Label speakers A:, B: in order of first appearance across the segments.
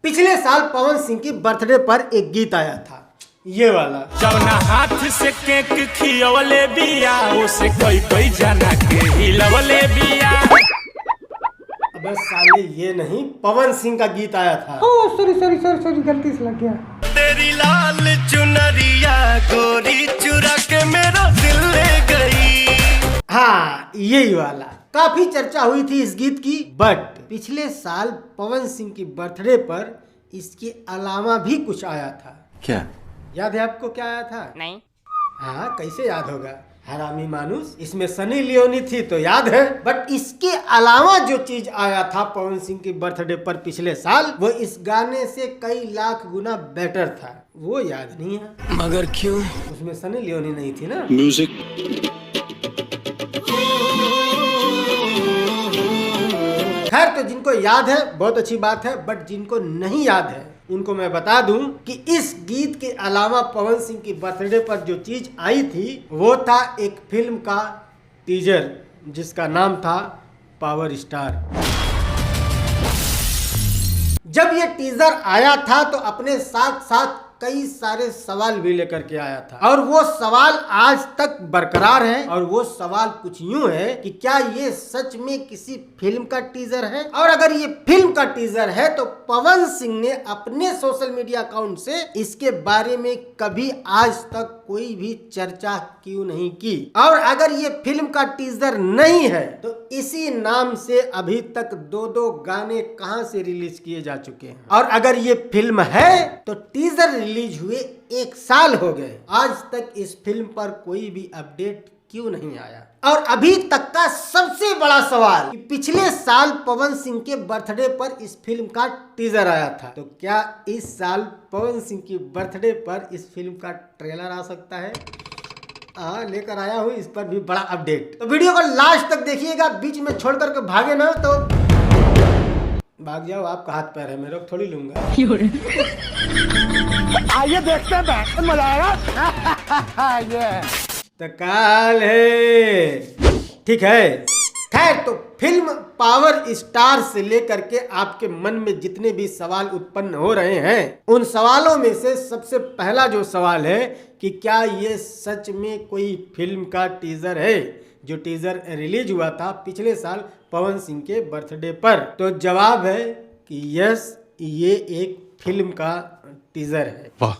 A: पिछले साल पवन सिंह की बर्थडे पर एक गीत आया था, ये वाला।
B: जौना हाथ से केक खियवले बिया उसे कोई कोई जाना के हिलवले बिया।
A: बस साले ये नहीं, पवन सिंह का गीत आया था।
C: ओह सॉरी गलती से लग गया।
B: तेरी लाल चुनरिया गोरी चुरा के मेरा दिल ले गई।
A: हाँ, यही वाला। काफी चर्चा हुई थी इस गीत की, बट पिछले साल पवन सिंह की बर्थडे पर इसके अलावा भी कुछ आया था।
D: क्या
A: याद है आपको क्या आया था?
E: नहीं।
A: हाँ, कैसे याद होगा, हरामी मानुस। इसमें सनी लियोनी थी तो याद है, बट इसके अलावा जो चीज आया था पवन सिंह की बर्थडे पर पिछले साल, वो इस गाने से कई लाख गुना बेटर था। वो याद नहीं है।
B: मगर क्यों?
A: उसमें सनी लियोनी नहीं थी ना।
D: म्यूजिक।
A: खैर, तो जिनको याद है बहुत अच्छी बात है, बट जिनको नहीं याद है उनको मैं बता दूं कि इस गीत के अलावा पवन सिंह की बर्थडे पर जो चीज आई थी वो था एक फिल्म का टीजर, जिसका नाम था पावर स्टार। जब ये टीजर आया था तो अपने साथ साथ कई सारे सवाल भी लेकर के आया था, और वो सवाल आज तक बरकरार है। और वो सवाल कुछ यूं है कि क्या ये सच में किसी फिल्म का टीजर है, और अगर ये फिल्म का टीजर है तो पवन सिंह ने अपने सोशल मीडिया अकाउंट से इसके बारे में कभी आज तक कोई भी चर्चा क्यों नहीं की। और अगर ये फिल्म का टीजर नहीं है तो इसी नाम से अभी तक दो गाने कहां से रिलीज किए जा चुके हैं। और अगर ये फिल्म है तो टीजर रिलीज हुए 1 साल हो गए, आज तक इस फिल्म पर कोई भी अपडेट क्यों नहीं आया। और अभी तक का सबसे बड़ा सवाल कि पिछले साल पवन सिंह के बर्थडे पर इस फिल्म का टीजर आया था, तो क्या इस साल पवन सिंह की बर्थडे पर इस फिल्म का ट्रेलर आ सकता है? लेकर आया हूँ इस पर भी बड़ा अपडेट। तो वीडियो को लास्ट तक देखिएगा, बीच में छोड़ करके भागे ना तो भाग जाओ, आपका हाथ पैर है, मैं रोक थोड़ी लूंगा।
B: आइए देखते हैं, मजा आएगा।
A: तो काल है, ठीक है। खैर, तो फिल्म पावर स्टार से लेकर के आपके मन में जितने भी सवाल उत्पन्न हो रहे हैं, उन सवालों में से सबसे पहला जो सवाल है कि क्या ये सच में कोई फिल्म का टीजर है, जो टीजर रिलीज हुआ था पिछले साल पवन सिंह के बर्थडे पर। तो जवाब है कि यस, ये एक फिल्म का टीजर है।
F: वाह,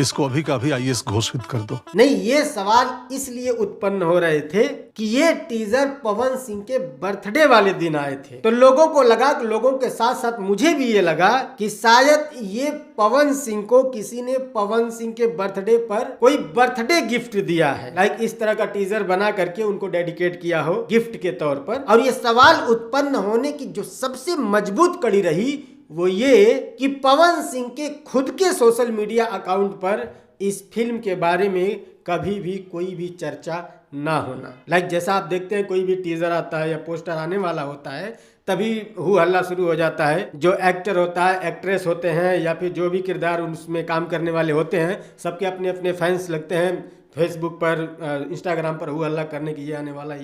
F: इसको अभी का अभी आईएएस घोषित कर दो।
A: नहीं, ये सवाल इसलिए उत्पन्न हो रहे थे कि ये टीजर पवन सिंह के बर्थडे वाले दिन आए थे, तो लोगों को लगा, लोगों के साथ साथ मुझे भी ये लगा कि शायद ये पवन सिंह को किसी ने पवन सिंह के बर्थडे पर कोई बर्थडे गिफ्ट दिया है, लाइक इस तरह का टीजर बना करके उनको डेडिकेट किया हो गिफ्ट के तौर पर। और ये सवाल उत्पन्न होने की जो सबसे मजबूत कड़ी रही वो ये कि पवन सिंह के खुद के सोशल मीडिया अकाउंट पर इस फिल्म के बारे में कभी भी कोई भी चर्चा ना होना। लाइक जैसा आप देखते हैं कोई भी टीजर आता है या पोस्टर आने वाला होता है, तभी हु हल्ला शुरू हो जाता है। जो एक्टर होता है, एक्ट्रेस होते हैं, या फिर जो भी किरदार उसमें काम करने वाले होते हैं, सबके अपने अपने फैंस लगते हैं। फेसबुक पर, इंस्टाग्राम पर हु हल्ला करने की ये आने वाला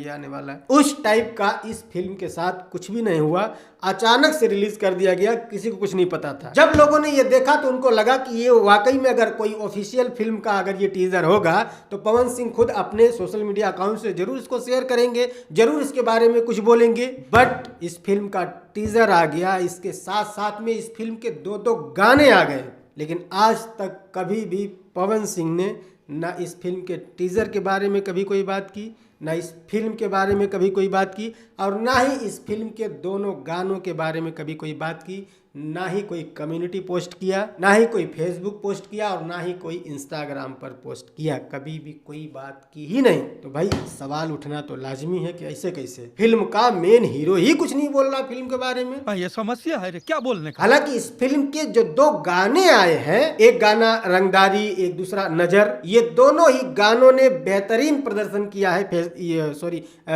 A: है। उस टाइप का इस फिल्म के साथ कुछ भी नहीं हुआ, अचानक से रिलीज कर दिया गया, किसी को कुछ नहीं पता था। जब लोगों ने ये देखा तो उनको लगा कि ये वाकई में अगर कोई ऑफिशियल फिल्म का अगर ये टीजर होगा तो पवन सिंह खुद अपने सोशल मीडिया अकाउंट से जरूर इसको शेयर करेंगे, जरूर इसके बारे में कुछ बोलेंगे। बट इस फिल्म का टीजर आ गया, इसके साथ साथ में इस फिल्म के दो गाने आ गए, लेकिन आज तक कभी भी पवन सिंह ने ना इस फिल्म के टीजर के बारे में कभी कोई बात की, ना इस फिल्म के बारे में कभी कोई बात की, और ना ही इस फिल्म के दोनों गानों के बारे में कभी कोई बात की। ना ही कोई कम्युनिटी पोस्ट किया, ना ही कोई फेसबुक पोस्ट किया, और ना ही कोई इंस्टाग्राम पर पोस्ट किया, कभी भी कोई बात की ही नहीं। तो भाई सवाल उठना तो लाजमी है कि ऐसे कैसे फिल्म का मेन हीरो ही कुछ नहीं बोल रहा फिल्म के बारे में।
G: ये समस्या है रे, क्या बोलने का।
A: हालांकि इस फिल्म के जो 2 गाने आए हैं, एक गाना रंगदारी, एक दूसरा नजर, ये दोनों ही गानों ने बेहतरीन प्रदर्शन किया है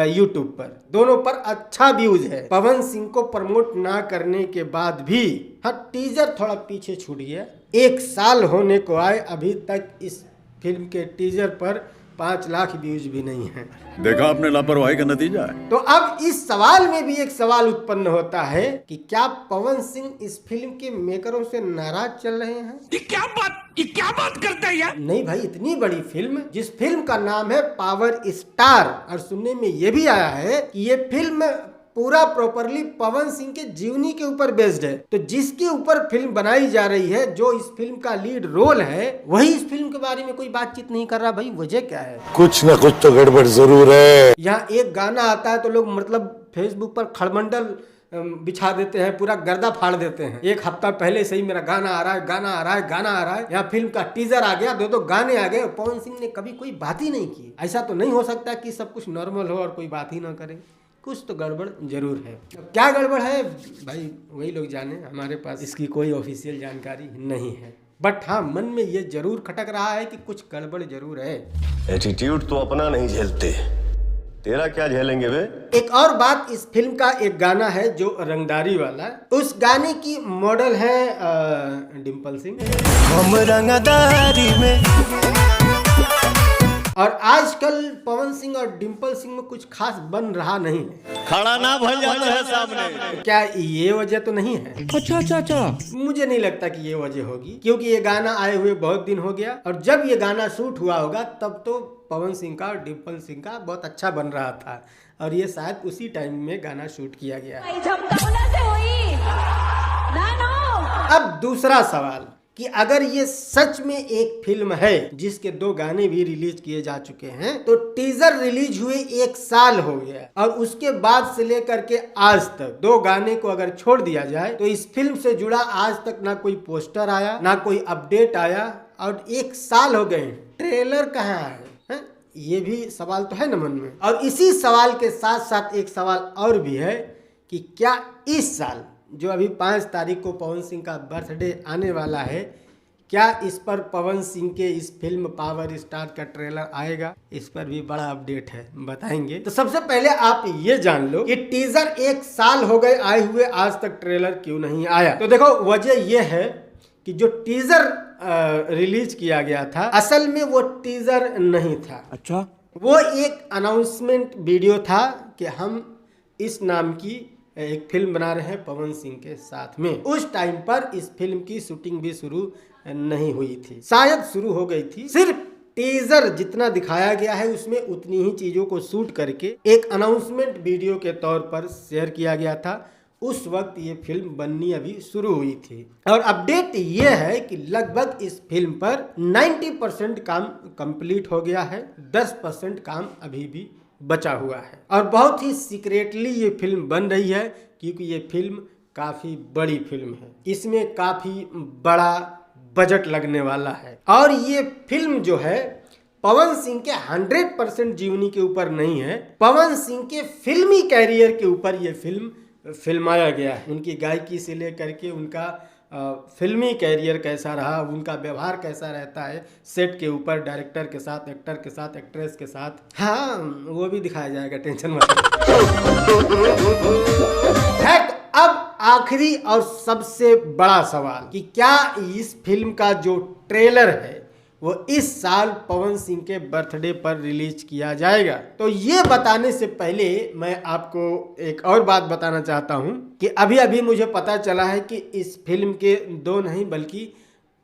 A: यूट्यूब पर। दोनों पर अच्छा व्यूज है। पवन सिंह को प्रमोट ना करने के बाद भी, हाँ, टीजर थोड़ा पीछे छूट गया। 1 साल होने को आए, अभी तक इस फिल्म के टीजर पर 5 लाख व्यूज भी नहीं है।
D: देखा आपने लापरवाही का नतीजा है।
A: तो अब इस सवाल में भी एक सवाल उत्पन्न होता है कि क्या पवन सिंह इस फिल्म के मेकरों से नाराज चल रहे हैं?
B: ये क्या बात करता है यार?
A: नहीं भाई, इतनी बड़ी फिल्म, जिस फिल्म का नाम है पावर स्टार, और सुनने में ये भी आया है कि ये फिल्म पूरा प्रॉपरली पवन सिंह के जीवनी के ऊपर बेस्ड है। तो जिसके ऊपर फिल्म बनाई जा रही है, जो इस फिल्म का लीड रोल है, वही इस फिल्म के बारे में कोई बातचीत नहीं कर रहा। भाई वजह क्या है?
E: कुछ न कुछ तो गड़बड़ जरूर है।
A: यहाँ एक गाना आता है तो लोग मतलब फेसबुक पर खड़मंडल बिछा देते हैं, पूरा गर्दा फाड़ देते हैं। एक हफ्ता पहले से ही मेरा गाना आ रहा है, गाना आ रहा है, गाना आ रहा है। यहाँ फिल्म का टीजर आ गया, 2 गाने आ गए। पवन सिंह ने कभी कोई बात ही नहीं की। ऐसा तो नहीं हो सकता कि सब कुछ नॉर्मल हो और कोई बात ही ना करे। कुछ तो गड़बड़ जरूर है। क्या गड़बड़ है भाई, वही लोग जाने, हमारे पास इसकी कोई ऑफिशियल जानकारी नहीं है। बट हाँ, मन में ये जरूर खटक रहा है कि कुछ गड़बड़ जरूर है।
E: एटीट्यूड तो अपना नहीं झेलते, तेरा क्या झेलेंगे वे?
A: एक और बात, इस फिल्म का एक गाना है जो रंगदारी वाला, उस गाने की मॉडल है डिम्पल सिंह।
E: हम रंगदारी में।
A: और आजकल पवन सिंह और डिम्पल सिंह में कुछ खास बन रहा नहीं है।
E: खड़ा ना भल जाता है सामने।
A: क्या ये वजह तो नहीं है?
G: अच्छा।
A: मुझे नहीं लगता कि ये वजह होगी, क्योंकि ये गाना आए हुए बहुत दिन हो गया, और जब ये गाना शूट हुआ होगा तब तो पवन सिंह का और डिम्पल सिंह का बहुत अच्छा बन रहा था, और ये शायद उसी टाइम में गाना शूट किया गया। अब दूसरा सवाल कि अगर ये सच में एक फिल्म है जिसके 2 गाने भी रिलीज किए जा चुके हैं, तो टीजर रिलीज हुए 1 साल हो गया, और उसके बाद से लेकर के आज तक 2 गाने को अगर छोड़ दिया जाए तो इस फिल्म से जुड़ा आज तक ना कोई पोस्टर आया, ना कोई अपडेट आया, और 1 साल हो गए, ट्रेलर कहाँ है? ये भी सवाल तो है न मन में। और इसी सवाल के साथ साथ एक सवाल और भी है कि क्या इस साल, जो अभी 5 तारीख को पवन सिंह का बर्थडे आने वाला है, क्या इस पर पवन सिंह के इस फिल्म पावर स्टार का ट्रेलर आएगा? इस पर भी बड़ा अपडेट है, बताएंगे। तो सबसे पहले आप ये जान लो कि टीजर 1 साल हो गए आए हुए, आज तक ट्रेलर क्यों नहीं आया? तो देखो, वजह यह है कि जो टीजर रिलीज किया गया था, असल में वो टीजर नहीं था।
G: अच्छा,
A: वो एक अनाउंसमेंट वीडियो था कि हम इस नाम की एक फिल्म बना रहे हैं पवन सिंह के साथ में। उस टाइम पर इस फिल्म की शूटिंग भी शुरू नहीं हुई थी, शायद शुरू हो गई थी। सिर्फ टीजर जितना दिखाया गया है उसमें उतनी ही चीजों को शूट करके एक अनाउंसमेंट वीडियो के तौर पर शेयर किया गया था। उस वक्त ये फिल्म बननी अभी शुरू हुई थी, और अपडेट ये है कि लगभग इस फिल्म पर 90% काम कंप्लीट हो गया है, 10% काम अभी भी बचा हुआ है, और बहुत ही सीक्रेटली ये फिल्म बन रही है, क्योंकि ये फिल्म काफी बड़ी फिल्म है। इसमें काफी बड़ा बजट लगने वाला है, और ये फिल्म जो है पवन सिंह के 100% जीवनी के ऊपर नहीं है, पवन सिंह के फिल्मी कैरियर के ऊपर ये फिल्म फिल्माया गया है। उनकी गायकी से लेकर के उनका फिल्मी कैरियर कैसा रहा, उनका व्यवहार कैसा रहता है सेट के ऊपर, डायरेक्टर के साथ, एक्टर के साथ, एक्ट्रेस के साथ। हाँ, वो भी दिखाया जाएगा, टेंशन मत। अब आखिरी और सबसे बड़ा सवाल कि क्या इस फिल्म का जो ट्रेलर है वो इस साल पवन सिंह के बर्थडे पर रिलीज किया जाएगा? तो ये बताने से पहले मैं आपको एक और बात बताना चाहता हूं कि अभी अभी मुझे पता चला है कि इस फिल्म के 2 नहीं बल्कि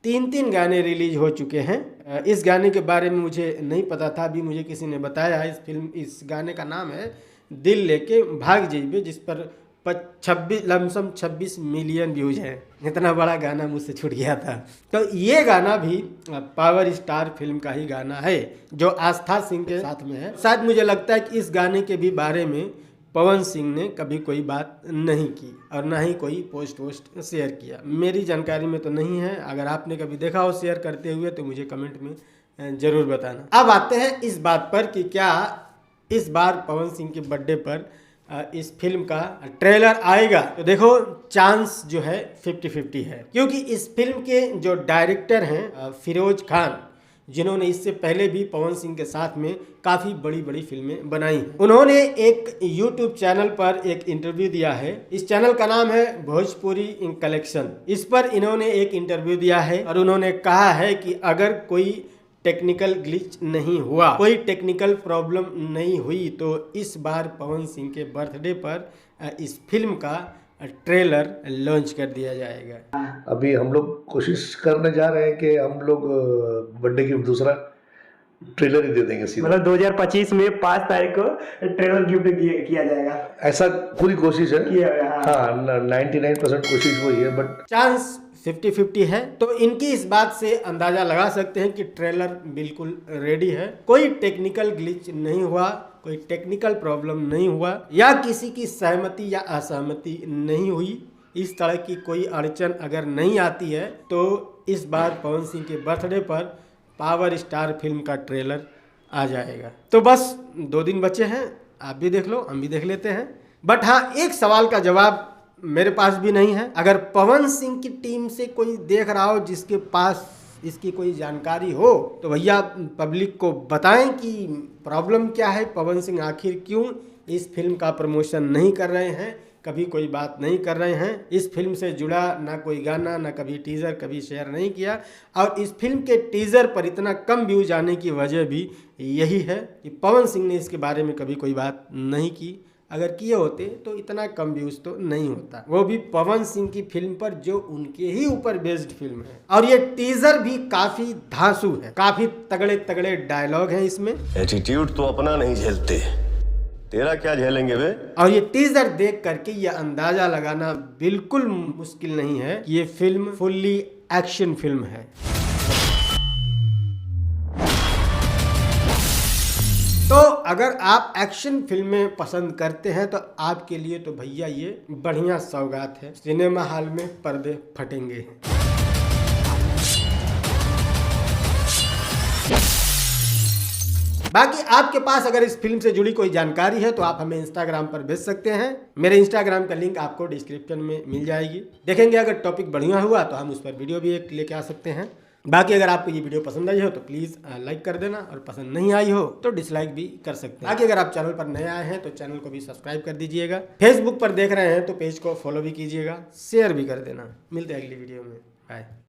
A: 3 गाने रिलीज हो चुके हैं। इस गाने के बारे में मुझे नहीं पता था, अभी मुझे किसी ने बताया। इस गाने का नाम है दिल लेके भाग जाइए, जिस पर 26 मिलियन व्यूज हैं। इतना बड़ा गाना मुझसे छूट गया था। तो ये गाना भी पावर स्टार फिल्म का ही गाना है, जो आस्था सिंह के साथ में है। शायद मुझे लगता है कि इस गाने के भी बारे में पवन सिंह ने कभी कोई बात नहीं की, और ना ही कोई पोस्ट शेयर किया। मेरी जानकारी में तो नहीं है, अगर आपने कभी देखा हो शेयर करते हुए तो मुझे कमेंट में ज़रूर बताना। अब आते हैं इस बात पर कि क्या इस बार पवन सिंह के बर्थडे पर इस फिल्म का ट्रेलर आएगा? तो देखो, चांस जो है 50-50 है, क्योंकि इस फिल्म के जो डायरेक्टर हैं फिरोज खान, जिन्होंने इससे पहले भी पवन सिंह के साथ में काफ़ी बड़ी फिल्में बनाई हैं, उन्होंने एक YouTube चैनल पर एक इंटरव्यू दिया है। इस चैनल का नाम है भोजपुरी कलेक्शन। इस पर इन्होंने एक इंटरव्यू दिया है, और उन्होंने कहा है कि अगर कोई टेक्निकल ग्लिच नहीं हुआ, कोई टेक्निकल प्रॉब्लम नहीं हुई। तो इस बार पवन सिंह के बर्थडे पर इस फिल्म का ट्रेलर लॉन्च कर दिया जाएगा।
H: अभी हम लोग कोशिश करने जा रहे हैं कि हम लोग बर्थडे गिफ्ट दूसरा ट्रेलर ही दे देंगे सीधा।
I: मतलब 2025 में 5 तारीख को ट्रेलर गिफ्ट किया जाएगा,
H: ऐसा पूरी कोशिश है।
I: हाँ।
H: हाँ 99% कोशिश वही है, बट
A: चांस 50-50 है। तो इनकी इस बात से अंदाजा लगा सकते हैं कि ट्रेलर बिल्कुल रेडी है, कोई टेक्निकल ग्लिच नहीं हुआ, कोई टेक्निकल प्रॉब्लम नहीं हुआ, या किसी की सहमति या असहमति नहीं हुई। इस तरह की कोई अड़चन अगर नहीं आती है तो इस बार पवन सिंह के बर्थडे पर पावर स्टार फिल्म का ट्रेलर आ जाएगा। तो बस 2 दिन बचे हैं, आप भी देख लो, हम भी देख लेते हैं। बट हाँ, एक सवाल का जवाब मेरे पास भी नहीं है। अगर पवन सिंह की टीम से कोई देख रहा हो जिसके पास इसकी कोई जानकारी हो तो भैया पब्लिक को बताएं कि प्रॉब्लम क्या है, पवन सिंह आखिर क्यों इस फिल्म का प्रमोशन नहीं कर रहे हैं, कभी कोई बात नहीं कर रहे हैं। इस फिल्म से जुड़ा ना कोई गाना, ना कभी टीज़र कभी शेयर नहीं किया। और इस फिल्म के टीज़र पर इतना कम व्यूज आने की वजह भी यही है कि पवन सिंह ने इसके बारे में कभी कोई बात नहीं की। अगर किए होते तो इतना कम व्यूज तो नहीं होता, वो भी पवन सिंह की फिल्म पर जो उनके ही ऊपर बेस्ड फिल्म है। और ये टीजर भी काफी धांसू है, काफी तगड़े तगड़े डायलॉग हैं इसमें।
E: एटीट्यूड तो अपना नहीं झेलते, तेरा क्या झेलेंगे वे।
A: और ये टीजर देख करके ये अंदाजा लगाना बिल्कुल मुश्किल नहीं है कि ये फिल्म फुल्ली एक्शन फिल्म है। तो अगर आप एक्शन फिल्में पसंद करते हैं तो आपके लिए तो भैया ये बढ़िया सौगात है, सिनेमा हॉल में पर्दे फटेंगे। बाकी आपके पास अगर इस फिल्म से जुड़ी कोई जानकारी है तो आप हमें इंस्टाग्राम पर भेज सकते हैं। मेरे इंस्टाग्राम का लिंक आपको डिस्क्रिप्शन में मिल जाएगी। देखेंगे अगर टॉपिक बढ़िया हुआ तो हम उस पर वीडियो भी एक लेके आ सकते हैं। बाकी अगर आपको ये वीडियो पसंद आई हो तो प्लीज़ लाइक कर देना, और पसंद नहीं आई हो तो डिसलाइक भी कर सकते हैं। बाकी अगर आप चैनल पर नए आए हैं तो चैनल को भी सब्सक्राइब कर दीजिएगा। फेसबुक पर देख रहे हैं तो पेज को फॉलो भी कीजिएगा, शेयर भी कर देना। मिलते हैं अगली वीडियो में, बाय।